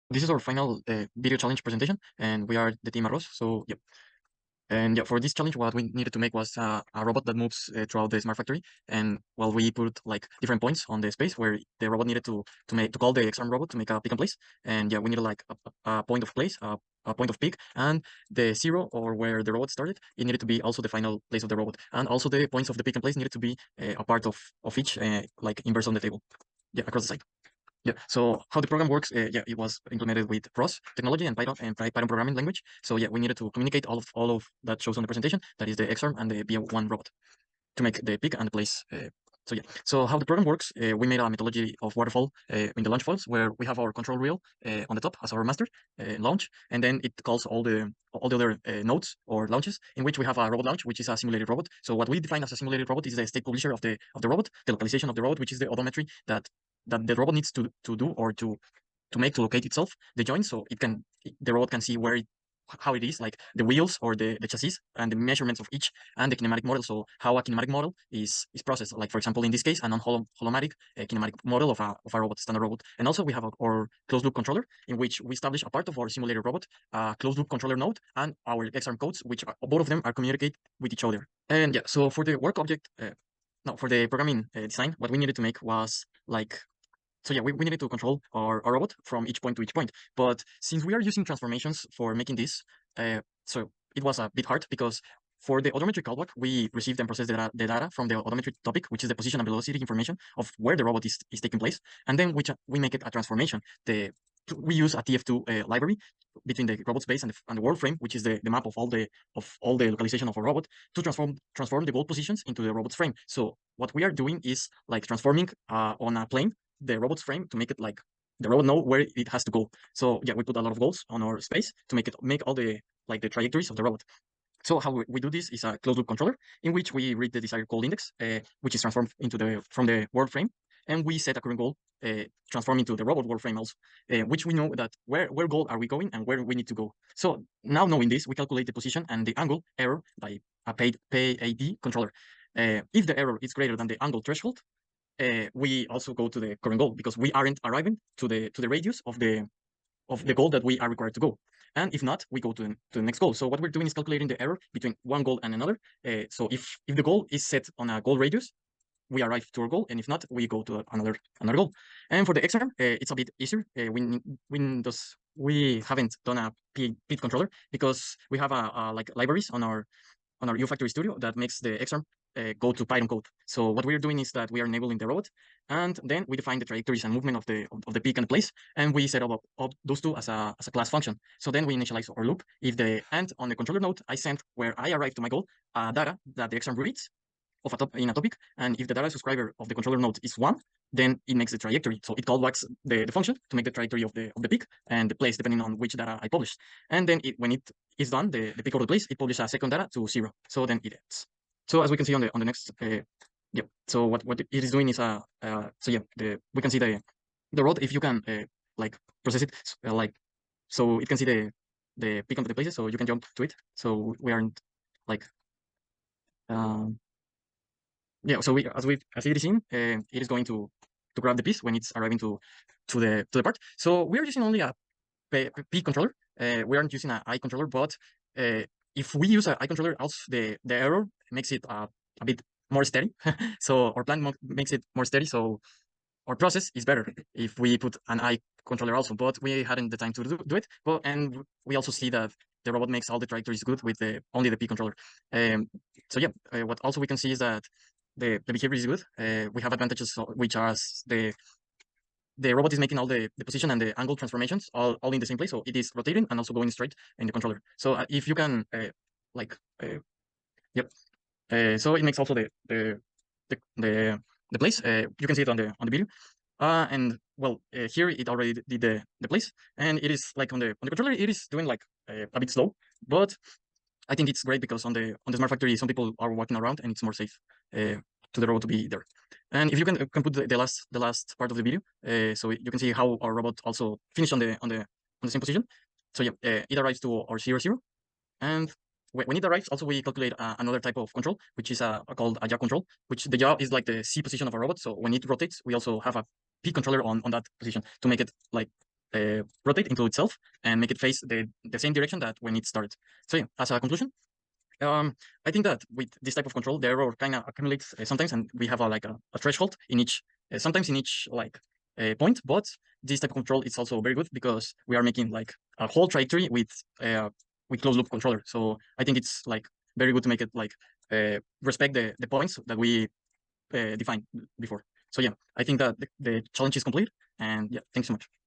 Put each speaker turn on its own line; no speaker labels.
This is our final video challenge presentation, and we are the Teamarosz. So yep. And yeah, for this challenge, what we needed to make was a robot that moves throughout the smart factory. And well, we put like different points on the space where the robot needed to call the X-arm robot to make a pick and place. And yeah, we needed like a point of place, a point of pick, and the zero or where the robot started. It needed to be also the final place of the robot, and also the points of the pick and place needed to be a part of each like inverse on the table. Yeah, across the side. Yeah. So how the program works? Yeah, it was implemented with ROS technology and Python programming language. So yeah, we needed to communicate all of that shows on the presentation. That is the X-arm and the BA1 robot to make the pick and the place. So yeah. So how the program works? We made a methodology of waterfall in the launch files where we have our control wheel on the top as our master launch, and then it calls all the other nodes or launches in which we have a robot launch, which is a simulated robot. So what we define as a simulated robot is the state publisher of the robot, the localization of the robot, which is the odometry that the robot needs to do or to make to locate itself the joint, so the robot can see how it is, like the wheels or the chassis and the measurements of each, and the kinematic model. So how a kinematic model is processed, like for example in this case a non-holomatic kinematic model of a robot, standard robot. And also we have our closed loop controller in which we establish a part of our simulated robot, a closed loop controller node, and our XARM codes, which both of them are communicate with each other. And yeah, so for the work object, no, for the programming design, what we needed to make was like, so yeah, we needed to control our robot from each point to each point. But since we are using transformations for making this, so it was a bit hard because for the odometry callback, we received and processed the data from the odometry topic, which is the position and velocity information of where the robot is taking place. And then we make it a transformation. We use a TF2 library between the robot space and the world frame, which is the map of all the localization of a robot, to transform the goal positions into the robot's frame. So what we are doing is like transforming on a plane the robot's frame to make it like the robot know where it has to go. So yeah, we put a lot of goals on our space to make all the trajectories of the robot. So how we do this is a closed loop controller in which we read the desired goal index, which is transformed from the world frame, and we set a current goal transform into the robot world frame also, which we know that where goal are we going and where we need to go. So now knowing this, we calculate the position and the angle error by a PAD controller. If the error is greater than the angle threshold, we also go to the current goal because we aren't arriving to the radius of the goal that we are required to go. And if not, we go to the next goal. So what we're doing is calculating the error between one goal and another. So if the goal is set on a goal radius, we arrive to our goal, and if not, we go to another goal. And for the XRM, it's a bit easier. We haven't done a PID controller because we have a like libraries on our U-Factory Studio that makes the XRM go to Python code. So what we're doing is that we are enabling the robot, and then we define the trajectories and movement of the peak and the place, and we set up those two as a class function. So then we initialize our loop. If the end on the controller node I send where I arrive to my goal, data that the XRM reads in a topic, and if the data subscriber of the controller node is 1, then it makes the trajectory. So it callbacks the function to make the trajectory of the peak and the place depending on which data I published. And then when it is done, the peak or the place, it publishes a second data to 0. So then it ends. So as we can see on the next, yeah. So what it is doing is so yeah, we can see the road. If you can like process it like, so it can see the peak of the places, so you can jump to it. So we aren't like yeah. So as it is seen, it is going to grab the piece when it's arriving to the part. So we are using only a P controller. We aren't using an I controller, but if we use an I controller, also the error makes it a bit more steady. So our plan makes it more steady. So our process is better if we put an I controller also, but we hadn't the time to do it. But and we also see that the robot makes all the trajectories good with only the P controller. So yeah, what also we can see is that the behavior is good. We have advantages which are the robot is making all the position and the angle transformations all in the same place, so it is rotating and also going straight in the controller. So if you can like yep, so it makes also the place. You can see it on the video, and well, here it already did the place, and it is like on the controller it is doing like a bit slow, but I think it's great because on the smart factory some people are walking around and it's more safe to the robot to be there. And if you can put the last part of the video, so you can see how our robot also finished on the same position. So yeah, it arrives to our 0, 0, and when it arrives, also we calculate another type of control, which is called a yaw control, which the yaw is like the C position of a robot. So when it rotates, we also have a P controller on that position to make it like rotate into itself and make it face the same direction that when it started. So yeah, as a conclusion, I think that with this type of control, the error kind of accumulates sometimes, and we have a threshold in each, sometimes in each like point. But this type of control is also very good because we are making like a whole trajectory with closed loop controller. So I think it's like very good to make it like respect the points that we defined before. So yeah, I think that the challenge is complete, and yeah, thanks so much.